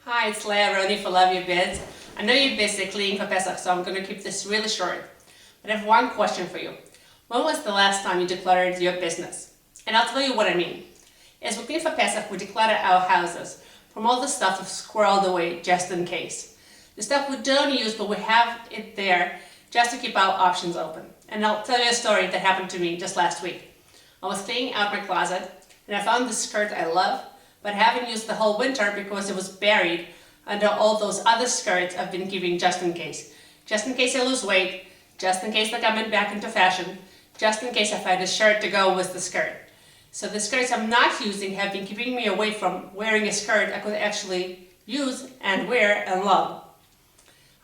Hi, it's Leah Roney for Love Your Biz. I know you're busy cleaning for Pesach, so I'm going to keep this really short. But I have one question for you. When was the last time you decluttered your business? And I'll tell you what I mean. As we clean for Pesach, we declutter our houses from all the stuff we've squirreled away just in case. The stuff we don't use, but we have it there just to keep our options open. And I'll tell you a story that happened to me just last week. I was cleaning out my closet and I found this skirt I love, but I haven't used the whole winter because it was buried under all those other skirts I've been keeping just in case. Just in case I lose weight, just in case I come back into fashion, just in case I find a shirt to go with the skirt. So the skirts I'm not using have been keeping me away from wearing a skirt I could actually use and wear and love.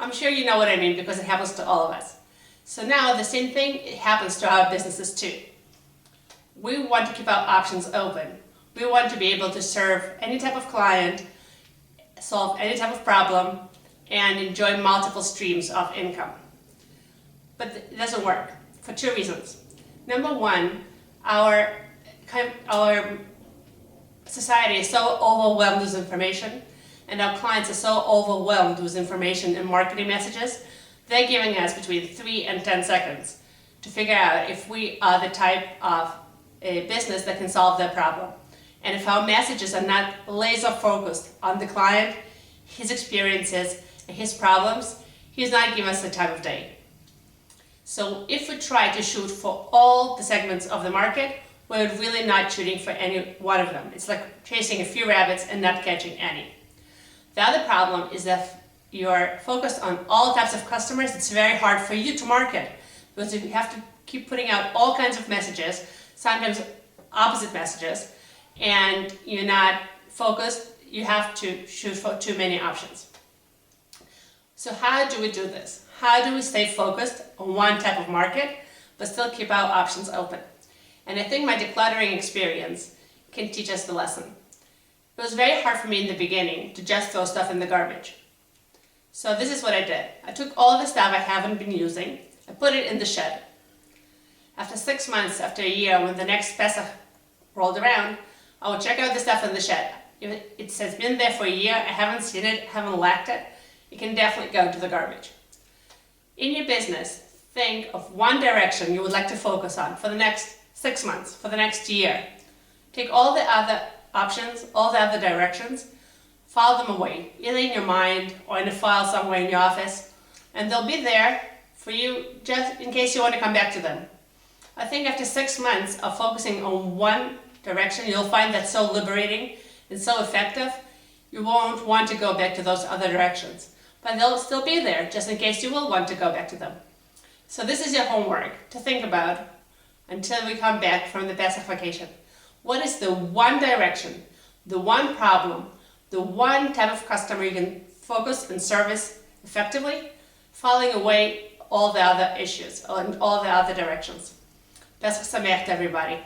I'm sure you know what I mean because it happens to all of us. So now the same thing happens to our businesses too. We want to keep our options open. We want to be able to serve any type of client, solve any type of problem, and enjoy multiple streams of income. But it doesn't work for two reasons. Number one, our society is so overwhelmed with information, and our clients are so overwhelmed with information and marketing messages, they're giving us between 3 and 10 seconds to figure out if we are the type of a business that can solve their problem. And if our messages are not laser focused on the client, his experiences, and his problems, he's not giving us the time of day. So if we try to shoot for all the segments of the market, we're really not shooting for any one of them. It's like chasing a few rabbits and not catching any. The other problem is that you're focused on all types of customers. It's very hard for you to market because you have to keep putting out all kinds of messages, sometimes opposite messages, and you're not focused. You have to shoot for too many options. So how do we do this? How do we stay focused on one type of market but still keep our options open? And I think my decluttering experience can teach us the lesson. It was very hard for me in the beginning to just throw stuff in the garbage. So this is what I did. I took all the stuff I haven't been using, I put it in the shed. After 6 months, after a year, when the next Pesach rolled around, I would check out the stuff in the shed. If it has been there for a year, I haven't seen it, haven't lacked it, it can definitely go to the garbage. In your business, think of one direction you would like to focus on for the next 6 months, for the next year. Take all the other options, all the other directions, file them away, either in your mind or in a file somewhere in your office, and they'll be there for you just in case you want to come back to them. I think after 6 months of focusing on one direction, you'll find that so liberating and so effective, you won't want to go back to those other directions. But they'll still be there just in case you will want to go back to them. So this is your homework to think about until we come back from the Pesach vacation. What is the one direction, the one problem, the one type of customer you can focus and service effectively, filing away all the other issues and all the other directions? Pesach Sameach to everybody.